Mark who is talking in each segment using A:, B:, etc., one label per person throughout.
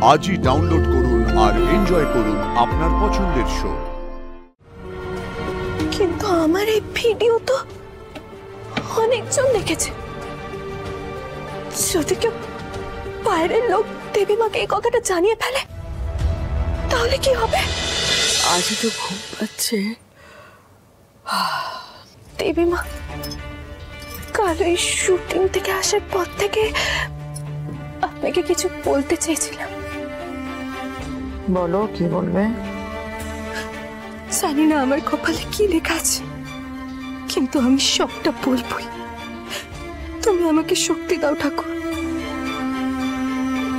A: আজই ডাউনলোড করুন আর এনজয় করুন আপনার পছন্দের শো।
B: কিন্তু আমার এই ভিডিও তো অনেকজন দেখেছে। যদি কেউ বাইরের লোক দেবীমাকে এই কথাটা জানিয়ে ফেলে তাহলে কি হবে?
C: আজই তো ঘুম পাচ্ছে।
B: দেবীমা কাল ওই শুটিং থেকে আসার পর থেকে আপনাকে কিছু বলতে চেয়েছিলাম।
C: বলো, কি বলবে?
B: জানি না আমার কপালে কি লেখা আছে, কিন্তু আমি সবটা বলবই। তুমি আমাকে শক্তি দাও ঠাকুর।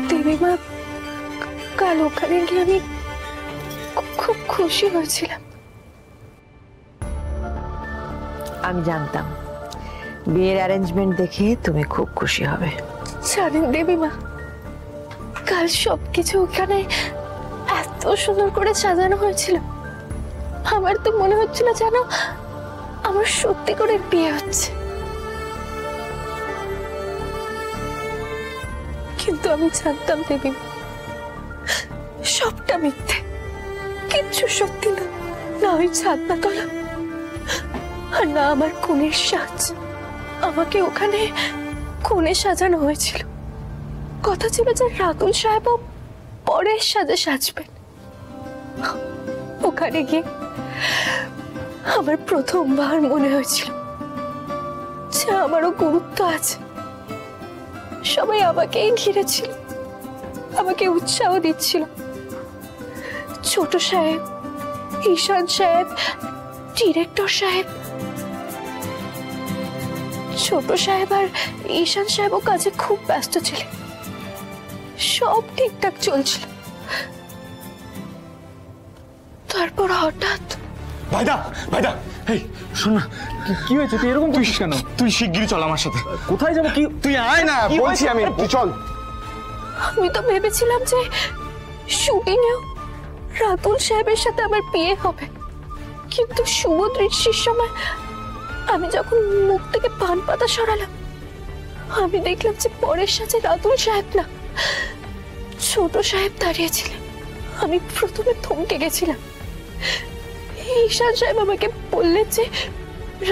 B: দেবীমা কাল ওখানে গিয়ে আমি খুব খুশি হয়েছিলাম।
C: আমি জানতাম বিয়ের অ্যারেঞ্জমেন্ট দেখে তুমি খুব খুশি হবে।
B: জানেন দেবীমা, কাল সবকিছু ওখানে এত সুন্দর করে সাজানো হয়েছিল, আমার তো মনে হচ্ছিল যেন আমার সত্যি করে বিয়ে হচ্ছে। কিন্তু আমি জানতাম দেবীমা সবটা মিথ্যে, কিচ্ছু সত্যি না। না ওই ছাদনা তলা আর না আমার কনের সাজ। আমাকে ওখানে কনে সাজানো হয়েছিল। কথা ছিল যে রাতুল সাহেবও পরের সাজে সাজবেন। ওখানে গিয়ে আমার প্রথমবার মনে হয়েছিল যে আমারও গুরুত্ব আছে। সবাই আমাকেই ঘিরেছিল, আমাকে উৎসাহ দিচ্ছিল। ছোট সাহেব, ঈশান সাহেব, ডিরেক্টর সাহেব। ছোট সাহেব আর ঈশান সাহেবও কাজে খুব ব্যস্ত ছিলেন। সব ঠিকঠাক চলছিল। তারপর হঠাৎ
D: ভাইদা ভাইদা, এই শোন না, কি হয়েছে? তুই এরকম করছিস কেন? তুই শিগগিরই চল আমার সাথে। কোথায় যাবো? কি তুই আয় না, বলছি আমি, তুই চল।
B: আমি তো ভেবেছিলাম যে শুটিং এও রাতুল সাহেবের সাথে আমার বিয়ে হবে, কিন্তু শুভ দৃষ্টির সময় আমি যখন মুখ থেকে পান পাতা সরালাম, আমি দেখলাম যে পরের সাথে রাতুল সাহেব না, ছোট সাহেব দাঁড়িয়েছিলেন। আমি প্রথমে থমকে গেছিলাম। ঈশান সাহেব আমাকে বললেন যে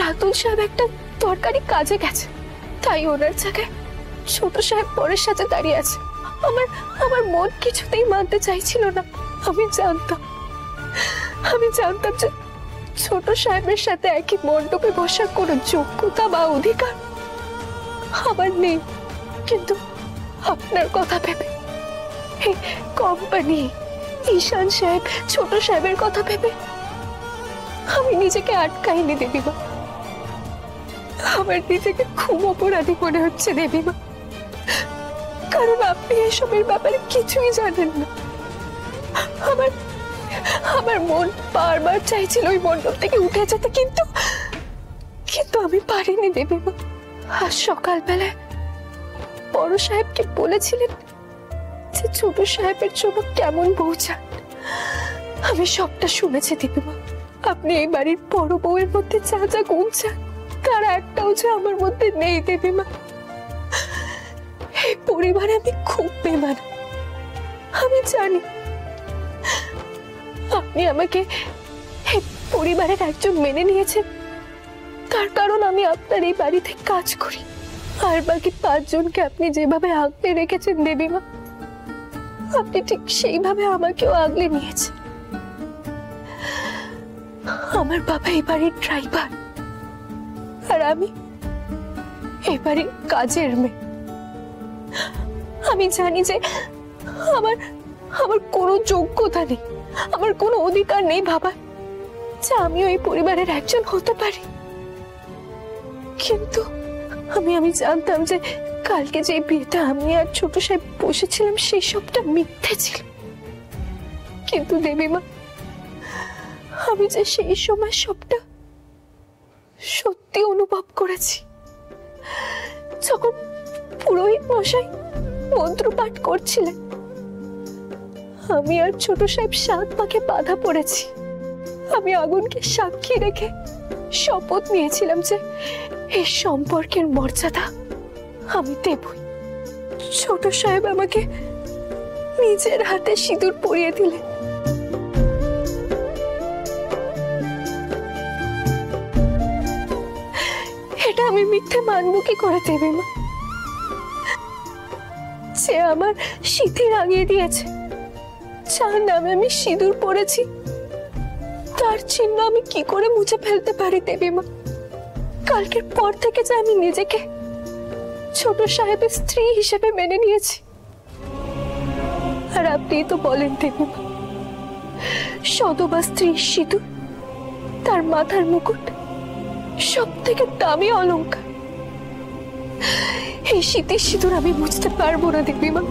B: রাতুল সাহেব একটা দরকারি কাজে গেছে, তাই ওনার জায়গায় ছোট সাহেব পরের সাথে দাঁড়িয়ে আছে। আমার মন কিছুতেই মানতে চাইছিল না। আমি জানতাম যে ছোট সাহেবের সাথে একই মণ্ডপে বসার কোনো যোগ্যতা বা অধিকার আমার নেই। কিন্তু আপনার কথা ভেবে, এই কোম্পানি, ঈশান সাহেব, ছোট সাহেবের কথা ভেবে আমি নিজেকে আটকাইনি দেবীমা। আমার নিজেকে খুব অপরাধী মনে হচ্ছে দেবীমা, কারণ আপনি এসবের ব্যাপারে কিছুই জানেন না। আমার মন বারবার চাইছিল ওই মণ্ডপ থেকে উঠে যেতে, কিন্তু আমি পারিনি দেবীমা। আজ সকালবেলায় বড় সাহেবকে বলেছিলেন যে ছোট সাহেবের জন্য কেমন বউ চান। আমি সবটা শুনেছি দেবীমা। আপনি এই বাড়ির বড় বউয়ের মধ্যে যা যা গুণ চান তার একটাও যে আমার মধ্যে নেই দেবীমা। এই পরিবারে আমি খুব বেমান, আমি জানি। আপনি আমাকে এই পরিবারের একজন মেনে নিয়েছেন, তার কারণ আমি আপনার এই বাড়িতে কাজ করি। আর বাকি 5 জনকে আপনি যেভাবে আগলে রেখেছেন দেবীমা, আপনি ঠিক সেইভাবে আমাকেও আগলে নিয়েছেন। আমার বাবা এই বাড়ির ড্রাইভার, আর আমি এই বাড়ির কাজের মেয়ে। আমি জানি যে আমার কোনো যোগ্যতা নেই, আমার কোনো অধিকার নেই ভাবা যে আমিও এই পরিবারের একজন হতে পারি। কিন্তু আমি জানতাম যে কালকে যে বিয়েটা আমি আর ছোট সাহেব বসেছিলাম সেই সবটা মিথ্যে ছিল। কিন্তু দেবীমা, আমি যে সেই সময় সবটা সত্যি অনুভব করেছি। যখন পুরোহিত মশাই মন্ত্রপাঠ করছিলেন, আমি আর ছোট সাহেব 7 পাকে বাধা পড়েছি। আমি আগুনকে সাক্ষী রেখে শপথ নিয়েছিলাম যে এই সম্পর্কের মর্যাদা আমি দেবই। ছোট সাহেব আমাকে নিজের হাতে সিঁদুর পরিয়ে দিলে। এটা আমি মিথ্যে মানবো কি করে দেবীমা? যে আমার সিঁথি রাঙিয়ে দিয়েছে, যার নামে আমি সিঁদুর পরেছি, তার চিহ্ন আমি কি করে মুছে ফেলতে পারি দেবীমা? কালকের পর থেকে যে আমি নিজেকে ছোট সাহেবের স্ত্রী হিসেবে মেনে নিয়েছি। আর আপনি তো বলেন দেবীমা, সদবা স্ত্রীর সিঁদুর, তার মাথার মুকুট সব থেকে দামি অলংকার। এই শীতের সিঁদুর আমি বুঝতে পারবো না দেবীমা,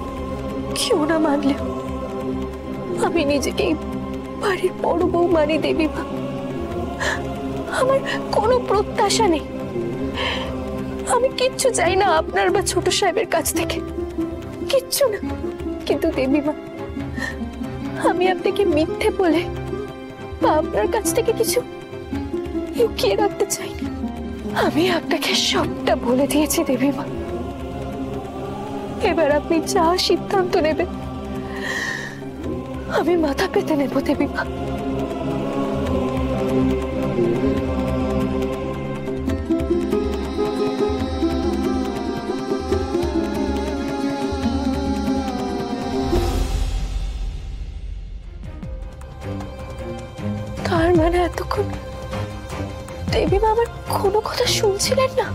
B: কেউ না মানলেও আমি নিজেকে বাড়ির বড় বউ মানি দেবীমা। আমার কোনো প্রত্যাশা নেই, আমি কিচ্ছু চাই না আপনার বা ছোট সাহেবের কাছ থেকে, কিচ্ছু না। কিন্তু দেবীমা, আমি আপনাকে মিথ্যে বলে বা আপনার কাছ থেকে কিছু লুকিয়ে রাখতে চাই না। আমি আপনাকে সবটা বলে দিয়েছি দেবীমা। এবার আপনি যা সিদ্ধান্ত নেবেন আমি মাথা পেতে নেব দেবীমা। তার মানে এতক্ষণ দেবীমা আমার কোনো কথা শুনছিলেন না?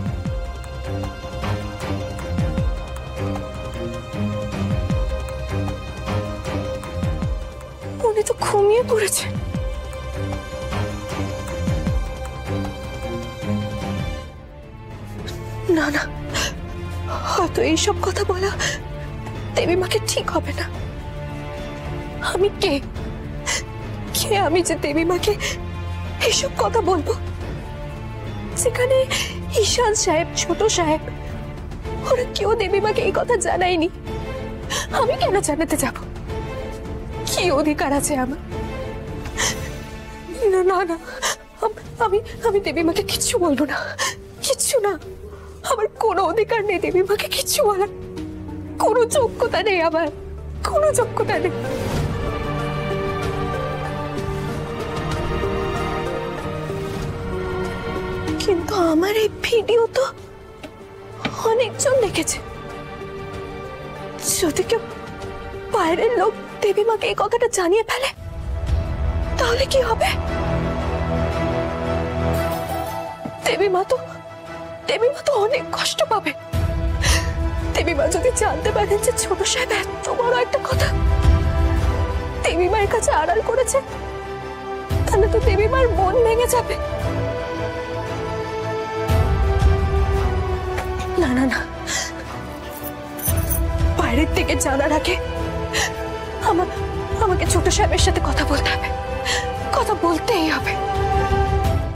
B: উনি তো ঘুমিয়ে পড়েছেন। না না, হয়তো এইসব কথা বলা দেবীমাকে ঠিক হবে না। আমি কে আমি যে দেবীমাকে এইসব কথা বলবো? যেখানে ঈশান সাহেব, ছোট সাহেব, ওরা কেউ দেবীমাকে এই কথা জানায়নি, আমি কেন জানাতে যাব? কি অধিকার আছে আমার? না না না, আমি দেবীমাকে কিচ্ছু বলবো না, কিচ্ছু না। আমার কোনো অধিকার নেই দেবীমাকে কিচ্ছু বলার, কোনো যোগ্যতা নেই আমার, কোনো যোগ্যতা নেই। কিন্তু আমার এই ভিডিও তো অনেকজন দেখেছে। যদি কেউ বাইরের লোক দেবীমাকে এই কথাটা জানিয়ে ফেলে তাহলে কি হবে? দেবীমা তো অনেক কষ্ট পাবে। দেবীমা যদি জানতে পারেন যে ছোট সাহেব এত বড় একটা কথা দেবীমার কাছে আড়াল করেছে, তাহলে তো দেবীমার মন ভেঙে যাবে। না না না, বাইরের থেকে জানার আগে আমাকে ছোট সাহেবের সাথে কথা বলতে হবে, কথা বলতেই হবে।